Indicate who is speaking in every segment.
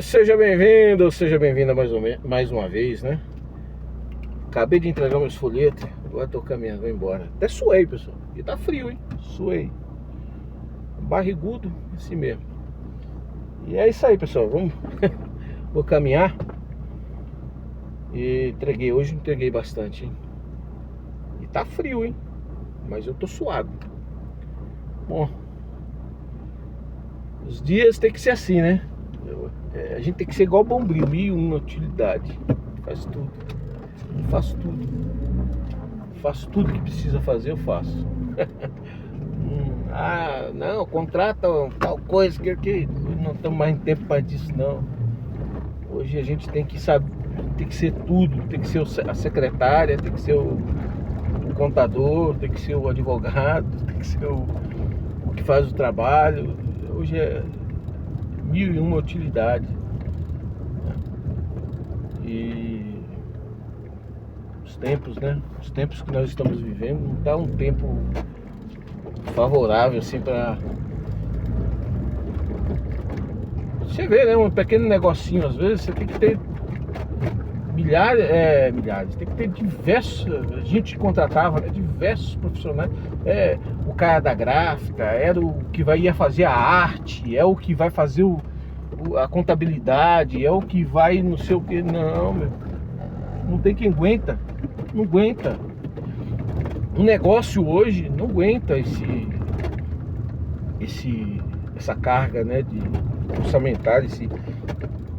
Speaker 1: Seja bem-vindo mais uma vez, né? Acabei de entregar meus folhetos, agora tô caminhando, vou embora. Até suei, pessoal, e tá frio, hein? Suei. Barrigudo, assim mesmo. E é isso aí, pessoal, vamos. Vou caminhar. E hoje entreguei bastante, hein? E tá frio, hein? Mas eu tô suado. Bom, os dias tem que ser assim, né? A gente tem que ser igual Bombril, 1001 utilidade. Faz tudo. Eu faço tudo. Faço tudo que precisa fazer, eu faço. Não, contrata tal coisa que não estamos mais em tempo para disso, não. Hoje a gente tem que saber, tem que ser tudo, tem que ser a secretária, tem que ser o contador, tem que ser o advogado, tem que ser o que faz o trabalho. Hoje é 1001 utilidade. E os tempos, né? Os tempos que nós estamos vivendo não tá um tempo favorável assim para você ver, né? Um pequeno negocinho, às vezes você tem que ter milhares, tem que ter diversos. A gente contratava, né, diversos profissionais. O cara da gráfica, era o que ia fazer a arte, é o que vai fazer a contabilidade, é o que vai não sei o que. Não, meu, não tem quem aguenta. Não aguenta. Um negócio hoje não aguenta essa carga, né, de orçamentária,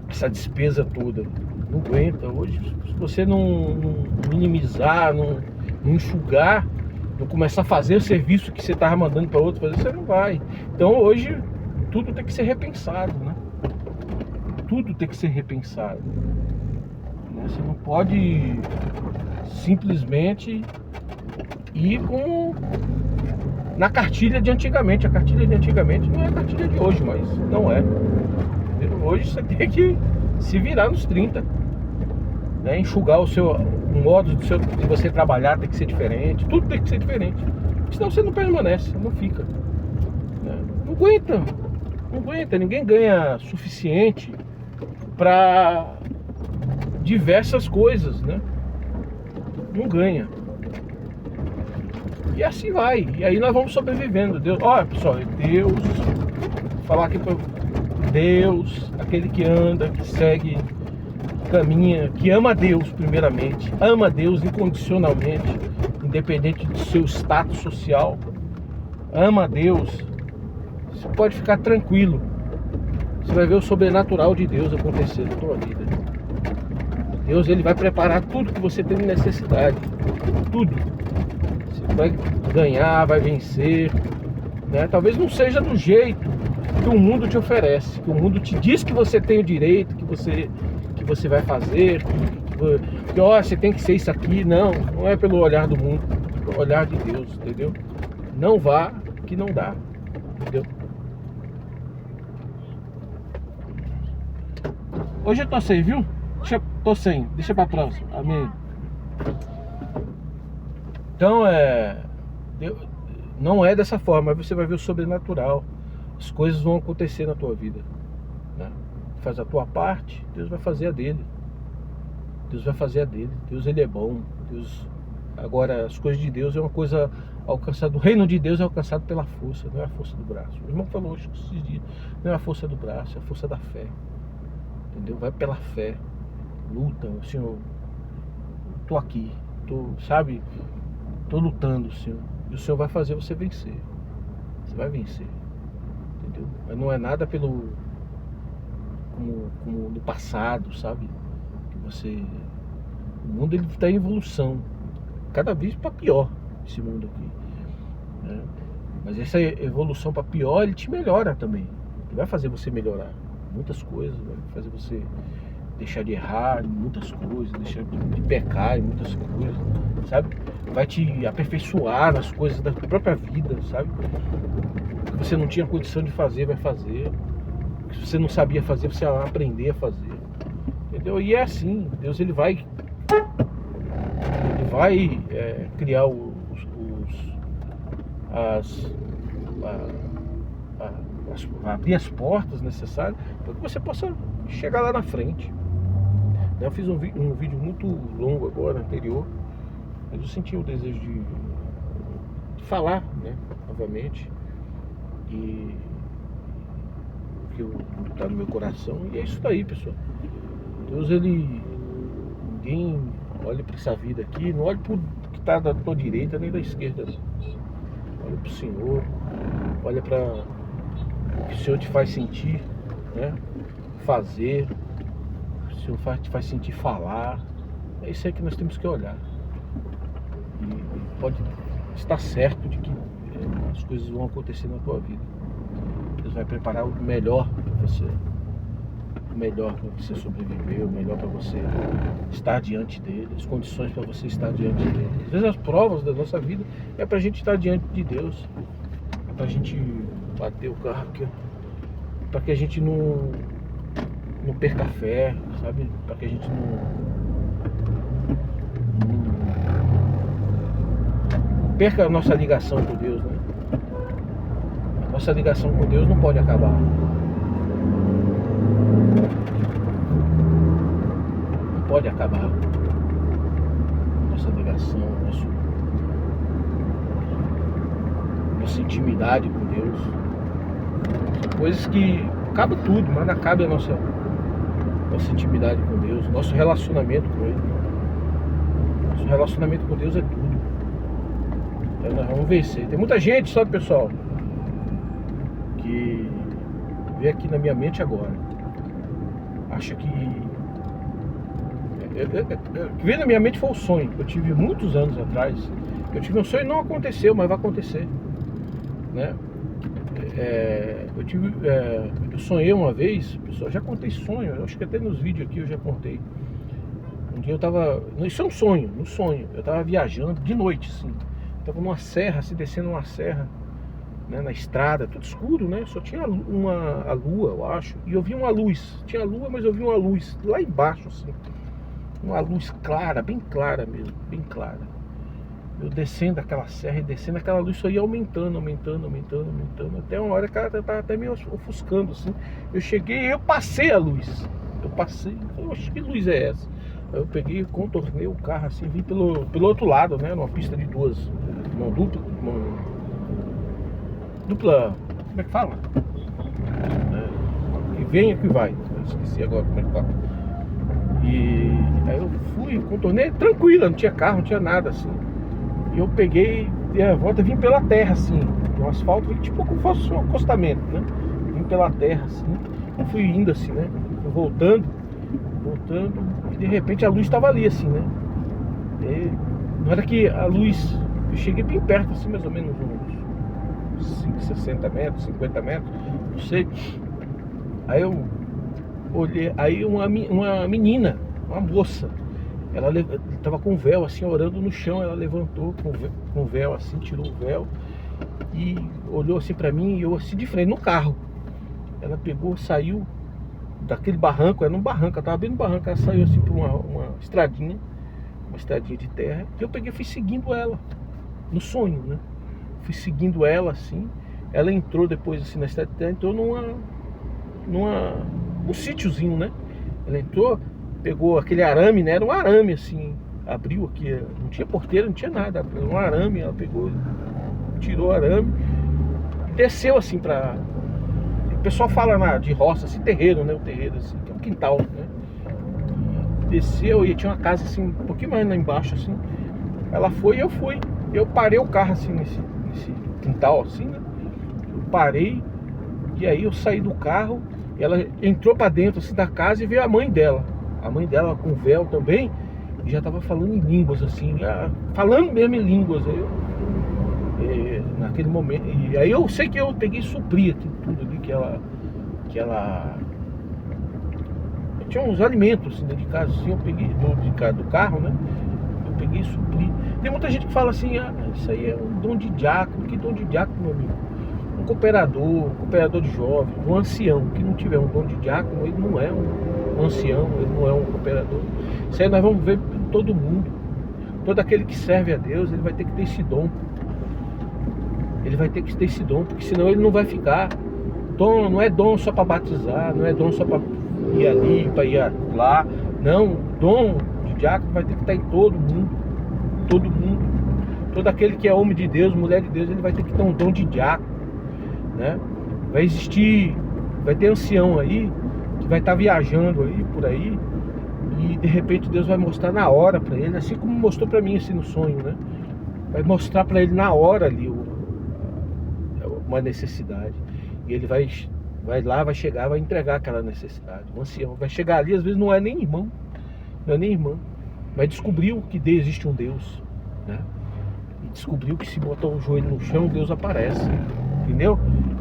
Speaker 1: essa despesa toda. Não aguenta. Hoje, se você não minimizar, não enxugar, não começar a fazer o serviço que você estava mandando para outro fazer, você não vai. Então hoje tudo tem que ser repensado, né? Tudo tem que ser repensado. Você não pode simplesmente ir como na cartilha de antigamente. A cartilha de antigamente não é a cartilha de hoje, mas não é. Hoje você tem que se virar nos 30, né? Enxugar o modo de você trabalhar tem que ser diferente. Tudo tem que ser diferente. Senão você não permanece, não fica, né? Não aguenta. Não aguenta. Ninguém ganha suficiente para diversas coisas, né? Não ganha. E assim vai. E aí nós vamos sobrevivendo. Deus, olha, pessoal, Deus, falar aqui para Deus, aquele que anda, que segue, que caminha, que ama a Deus primeiramente, ama a Deus incondicionalmente, independente do seu status social, ama a Deus. Você pode ficar tranquilo. Você vai ver o sobrenatural de Deus acontecer na tua vida. Deus, ele vai preparar tudo que você tem necessidade. Tudo. Você vai ganhar, vai vencer, né? Talvez não seja do jeito que o mundo te oferece, que o mundo te diz que você tem o direito, que você vai fazer, que você tem que ser isso aqui. Não é pelo olhar do mundo, é pelo olhar de Deus, entendeu? Não vá que não dá, entendeu? Hoje eu tô sem, viu? Tô sem, deixa pra próxima, amém. Então não é dessa forma, mas você vai ver o sobrenatural. As coisas vão acontecer na tua vida, né? Faz a tua parte, Deus vai fazer a dele. Deus vai fazer a dele. Deus, ele é bom. Agora, as coisas de Deus é uma coisa alcançada. O reino de Deus é alcançado pela força, não é a força do braço. O irmão falou hoje esses dias, não é a força do braço, é a força da fé. Entendeu? Vai pela fé. Luta, Senhor. Tô aqui, sabe? Tô lutando, Senhor. E o Senhor vai fazer você vencer. Você vai vencer. Entendeu? Mas não é nada como no passado, sabe? O mundo, ele está em evolução. Cada vez para pior, esse mundo aqui, né? Mas essa evolução para pior, ele te melhora também. Ele vai fazer você melhorar muitas coisas, vai fazer você deixar de errar em muitas coisas, deixar de pecar em muitas coisas, sabe? Vai te aperfeiçoar nas coisas da própria vida, sabe? O que você não tinha condição de fazer, vai fazer. O que você não sabia fazer, você vai aprender a fazer. Entendeu? E é assim, Deus, ele vai criar abrir as portas necessárias para que você possa chegar lá na frente. Eu fiz um vídeo muito longo agora, anterior, mas eu senti o desejo de falar, né, novamente, e o que está no meu coração, e é isso daí, pessoal. Deus, ninguém olha para essa vida aqui, não olha para o que está da tua direita nem da esquerda, olha para o Senhor, olha para o que o Senhor te faz sentir, né, fazer, o que o Senhor te faz sentir falar. É isso aí que nós temos que olhar, e pode estar certo de que as coisas vão acontecer na tua vida. Deus vai preparar o melhor para você, o melhor para você sobreviver, o melhor para você estar diante dele, as condições para você estar diante dele. Às vezes as provas da nossa vida é para a gente estar diante de Deus, é para a gente bater o carro aqui, para que a gente não perca a fé, sabe? Para que a gente não perca a nossa ligação com Deus, né? Nossa ligação com Deus não pode acabar. Não pode acabar. Nossa ligação, nossa intimidade com Deus. São coisas que acaba tudo, mas não acaba a nossa intimidade com Deus, nosso relacionamento com Ele. Nosso relacionamento com Deus é tudo. Então nós vamos vencer. Tem muita gente, sabe, pessoal, que vê aqui na minha mente agora, acha que que veio na minha mente foi o sonho que eu tive muitos anos atrás. Eu tive um sonho, não aconteceu, mas vai acontecer, né? Eu sonhei uma vez, pessoal, já contei sonho, eu acho que até nos vídeos aqui eu já contei. Um dia eu tava, isso é um sonho, eu tava viajando de noite, assim, tava numa serra, assim, descendo uma serra, né, na estrada, tudo escuro, né? Só tinha a lua, eu acho. E eu vi uma luz. Tinha lua, mas eu vi uma luz lá embaixo, assim. Uma luz clara, bem clara mesmo, bem clara. Eu descendo aquela serra e descendo aquela luz, só ia aumentando, até uma hora que ela tava até meio ofuscando, assim. Eu cheguei e eu passei a luz. Eu passei, falei, oxe, que luz é essa? Aí eu peguei, contornei o carro assim, vim pelo outro lado, né? Numa pista de dupla, como é que fala? Que vem e que vai. Eu esqueci agora como é que fala. E aí eu fui, contornei tranquila, não tinha carro, não tinha nada assim. E eu peguei, dei a volta, vim pela terra assim, no asfalto, vim tipo como fosse um acostamento, né? Vim pela terra assim, eu fui indo assim, né? Voltando, e de repente a luz estava ali assim, né? E na hora que a luz, eu cheguei bem perto assim, mais ou menos uns 60 metros, 50 metros, não sei. Aí eu olhei, aí uma menina, uma moça, ela estava com o véu assim, orando no chão. Ela levantou com o véu assim, tirou o véu e olhou assim pra mim, e eu assim de frente no carro. Ela pegou, saiu daquele barranco, era num barranco, ela tava bem no barranco. Ela saiu assim por uma estradinha de terra, e eu peguei e fui seguindo ela no sonho, né? Fui seguindo ela assim. Ela entrou depois assim na estrada de terra, entrou num sítiozinho, né? Ela entrou, pegou aquele arame, né? Era um arame assim, abriu aqui, não tinha porteira, não tinha nada, abriu um arame, ela pegou, tirou o arame, desceu assim pra... O pessoal fala de roça, assim, terreiro, né? O terreiro assim, que é um quintal, né? E desceu e tinha uma casa assim, um pouquinho mais lá embaixo assim. Ela foi e eu fui. Eu parei o carro assim nesse quintal assim, né? Eu parei, e aí eu saí do carro. Ela entrou pra dentro assim da casa e veio a mãe dela com véu também, e já tava falando em línguas assim, falando mesmo em línguas. Aí naquele momento, e aí eu sei que eu peguei e supri aquilo tudo ali que ela tinha uns alimentos assim dentro de casa, assim, eu peguei do carro, né? Eu peguei e supri. Tem muita gente que fala assim, isso aí é um dom de diácono. Que dom de diácono, meu amigo? Um cooperador de jovens, um ancião que não tiver um dom de diácono, ele não é um ancião, ele não é um cooperador. Isso aí nós vamos ver em todo mundo. Todo aquele que serve a Deus, ele vai ter que ter esse dom. Ele vai ter que ter esse dom, porque senão ele não vai ficar. Dom não é dom só para batizar, não é dom só para ir ali, para ir lá. Não, o dom de diácono vai ter que estar em todo mundo. Todo mundo. Todo aquele que é homem de Deus, mulher de Deus, ele vai ter que ter um dom de diácono, né? Vai existir, vai ter ancião aí, que vai estar viajando aí, por aí, e de repente Deus vai mostrar na hora para ele, assim como mostrou para mim assim no sonho, né? Vai mostrar para ele na hora ali uma necessidade. E ele vai lá, vai chegar, vai entregar aquela necessidade. O ancião vai chegar ali, às vezes não é nem irmão, não é nem irmã, mas descobriu que existe um Deus, né? E descobriu que se botar o joelho no chão, Deus aparece, entendeu?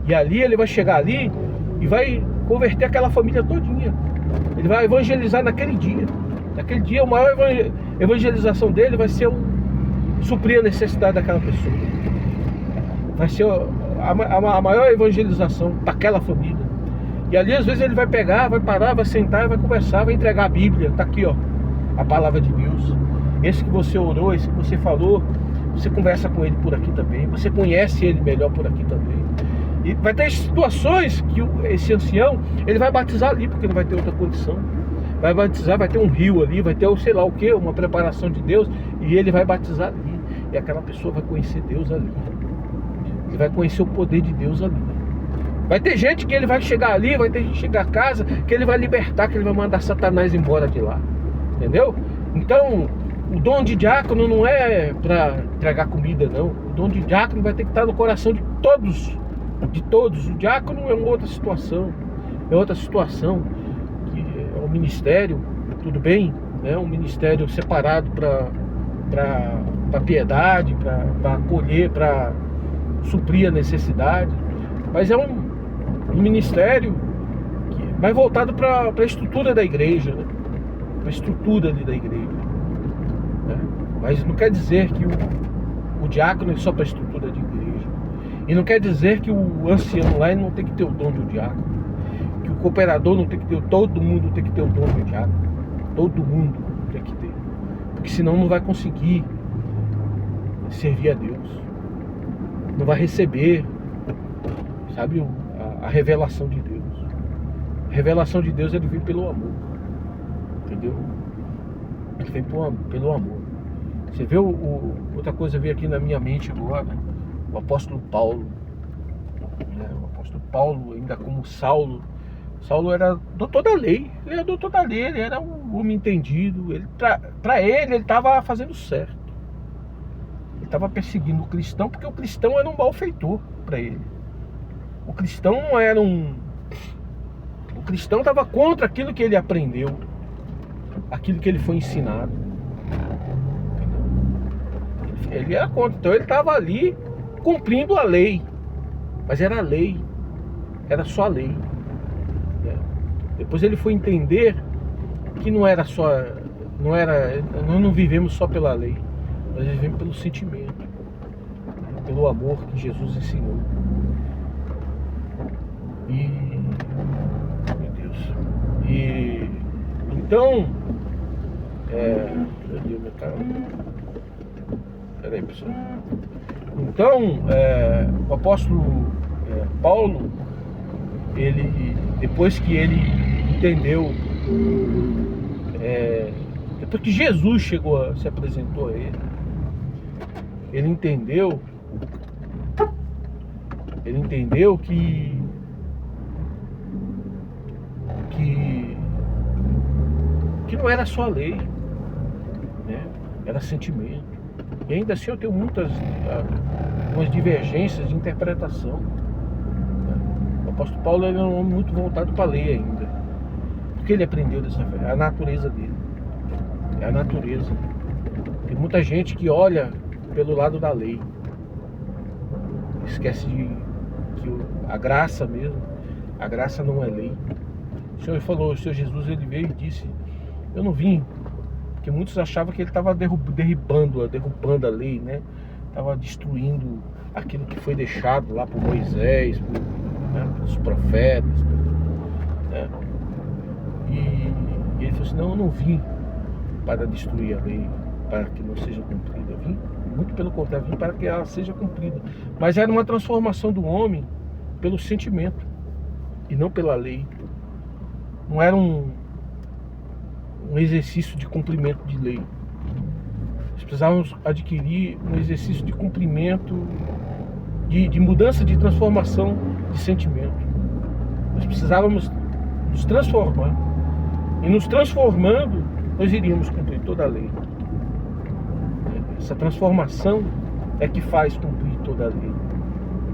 Speaker 1: E ali ele vai chegar ali e vai converter aquela família todinha. Ele vai evangelizar naquele dia. Naquele dia, a maior evangelização dele vai ser suprir a necessidade daquela pessoa. Vai ser a maior evangelização para aquela família. E ali às vezes ele vai pegar, vai parar, vai sentar, vai conversar, vai entregar a Bíblia. Tá aqui, ó, a palavra de Deus. Esse que você orou, esse que você falou, você conversa com ele por aqui também. Você conhece ele melhor por aqui também. E vai ter situações que esse ancião, ele vai batizar ali, porque não vai ter outra condição. Vai batizar, vai ter um rio ali, vai ter sei lá o que, uma preparação de Deus, e ele vai batizar ali. E aquela pessoa vai conhecer Deus ali. Ele vai conhecer o poder de Deus ali. Vai ter gente que ele vai chegar ali, vai ter gente que chegar a casa, que ele vai libertar, que ele vai mandar Satanás embora de lá. Entendeu? Então, o dom de diácono não é para entregar comida, não. O dom de diácono vai ter que estar no coração de todos. De todos. O diácono é uma outra situação. É outra situação. Que é um ministério, tudo bem, né? Um ministério separado para piedade, para acolher, para suprir a necessidade. Mas é um ministério que vai voltado para a estrutura da igreja, né? Para a estrutura ali da igreja, né? Mas não quer dizer que o diácono é só para a estrutura de igreja. E não quer dizer que o ancião lá não tem que ter o dom do diácono, que o cooperador não tem que ter, todo mundo tem que ter o dom do diácono. Todo mundo tem que ter, porque senão não vai conseguir servir a Deus, não vai receber, sabe, a revelação de Deus. A revelação de Deus, ele vem pelo amor, entendeu? Ele vem pelo amor. Você vê outra coisa veio aqui na minha mente agora, o apóstolo Paulo, né? O apóstolo Paulo, ainda como Saulo era doutor da lei, ele era doutor da lei, ele era um homem entendido, para ele estava fazendo certo. Ele estava perseguindo o cristão, porque o cristão era um malfeitor para ele. O cristão não era o cristão estava contra aquilo que ele aprendeu, aquilo que ele foi ensinado. Ele era contra, então ele estava ali cumprindo a lei, mas era a lei, era só a lei. Depois ele foi entender que não era só, nós não vivemos só pela lei, nós vivemos pelo sentimento, pelo amor que Jesus ensinou. E meu Deus. E então, meu Deus, meu cara. Peraí, pessoal. Então, o apóstolo Paulo, ele, depois que ele entendeu, depois que Jesus se apresentou a ele entendeu que não era só a lei, né? Era sentimento. E ainda assim eu tenho umas divergências de interpretação, né? O apóstolo Paulo era um homem muito voltado para a lei ainda, porque ele aprendeu dessa forma, é a natureza dele, é a natureza. Tem muita gente que olha pelo lado da lei, esquece que a graça mesmo, a graça não é lei. O Senhor Jesus, ele veio e disse: eu não vim, porque muitos achavam que ele estava derrubando a lei, né? Estava destruindo aquilo que foi deixado lá por Moisés, pelos profetas, né? E ele falou assim: não, eu não vim para destruir a lei, para que não seja cumprida. Eu vim, muito pelo contrário, vim para que ela seja cumprida. Mas era uma transformação do homem pelo sentimento. e não pela lei. Não era um exercício de cumprimento de lei. Nós precisávamos adquirir um exercício de cumprimento, de mudança, de transformação de sentimento. Nós precisávamos nos transformar. E nos transformando, nós iríamos cumprir toda a lei. Essa transformação é que faz cumprir toda a lei.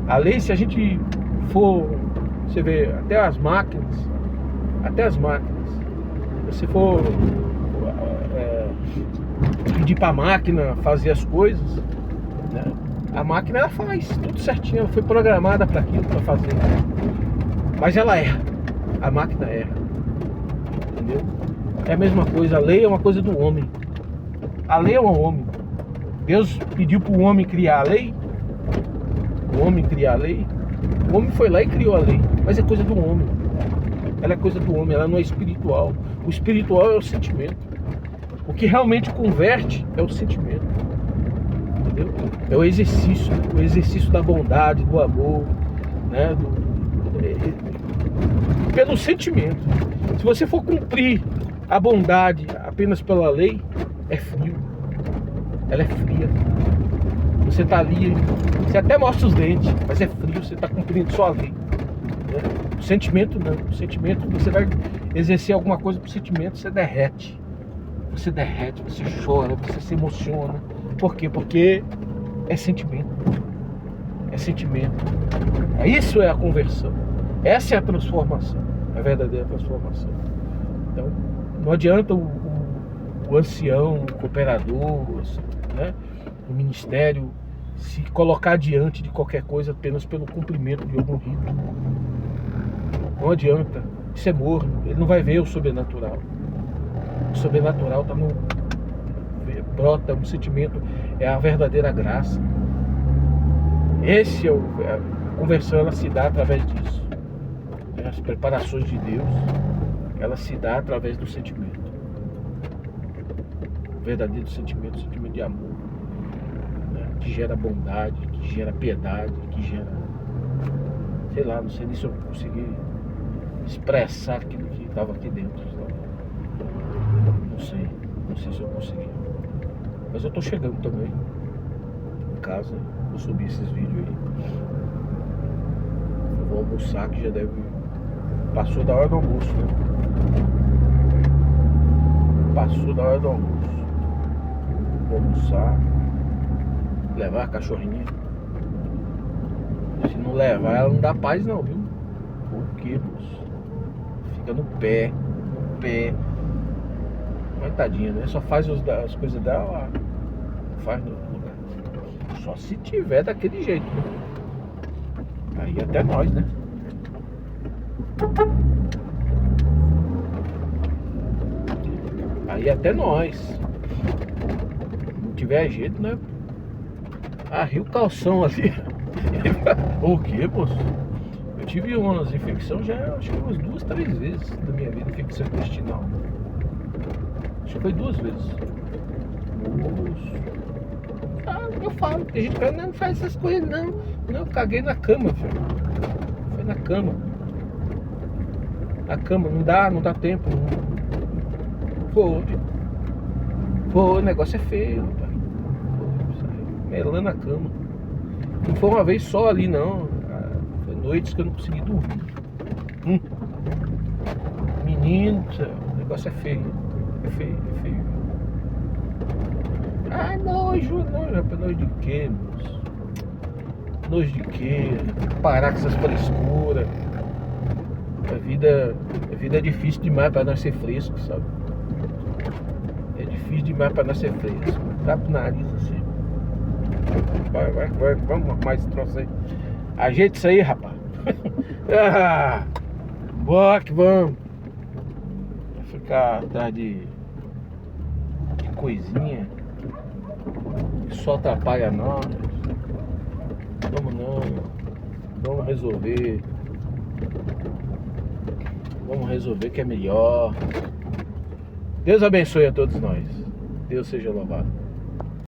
Speaker 1: A lei, se a gente for, você vê, até as máquinas, se for pedir para a máquina fazer as coisas, né? A máquina ela faz tudo certinho, ela foi programada para aquilo, para fazer. Mas ela erra, a máquina erra, entendeu? É a mesma coisa, a lei é uma coisa do homem. A lei é um homem. Deus pediu para o homem criar a lei. O homem criar a lei. O homem foi lá e criou a lei. Mas é coisa do homem. Ela é coisa do homem, ela não é espiritual. O espiritual é o sentimento. O que realmente converte é o sentimento. Entendeu? É o exercício da bondade, do amor, né? Pelo sentimento. Se você for cumprir a bondade apenas pela lei, é frio. Ela é fria. Você está ali, você até mostra os dentes, mas é frio, você está cumprindo só a lei. Né? O sentimento não. O sentimento, você vai exercer alguma coisa pro sentimento, você derrete. Você derrete, você chora, você se emociona. Por quê? Porque é sentimento. É sentimento. Isso é a conversão. Essa é a transformação. A verdadeira transformação. Então, não adianta o ancião, o cooperador, né, o ministério se colocar diante de qualquer coisa apenas pelo cumprimento de algum rito. Não adianta. Isso é morno. Ele não vai ver o sobrenatural. O sobrenatural está no... brota um sentimento, é a verdadeira graça. Esse é a conversão, ela se dá através disso. As preparações de Deus, ela se dá através do sentimento. O verdadeiro sentimento, o sentimento de amor, né? Que gera bondade, que gera piedade, que gera, sei lá, não sei nem se eu consegui expressar aquilo que estava aqui dentro, sabe? Não sei se eu consegui. Mas eu tô chegando também em casa, vou subir esses vídeos aí. Eu vou almoçar, que já deve... Passou da hora do almoço, né? Passou da hora do almoço. Vou almoçar, levar a cachorrinha. Se não levar, ela não dá paz não, viu? Por quê, moço? Fica no pé. Mas tadinha, né? Só faz as coisas dela lá. Não faz no outro lugar. Só se tiver daquele jeito, né? Aí até nós, né? Aí até nós. Não tiver jeito, né? Arria o calção ali. O que, moço? Eu tive umas infecções já, acho que umas 2, 3 vezes na minha vida, infecção intestinal. Acho que foi 2 vezes. Moço. Ah, eu falo, tem gente que fala, não faz essas coisas não. Não, eu caguei na cama, filho. Foi na cama. Na cama, não dá tempo. Pô, o negócio é feio, rapaz. Melando na cama. Não foi uma vez só ali, não. Foi noites que eu não consegui dormir. Menino, o negócio é feio. É feio. Ah, nojo, rapaz. Nojo de quê, moço? Nojo de quê? Parar com essas frescuras. A vida é difícil demais para nós ser frescos, sabe? É difícil demais para nós ser frescos. Dá pro nariz assim. Vai, vamos arrumar esse troço aí. Ajeita isso aí, rapaz. Bora que vamos. Vai ficar atrás de coisinha que só atrapalha nós. Vamos não. Vamos resolver. Vamos resolver que é melhor. Deus abençoe a todos nós. Deus seja louvado.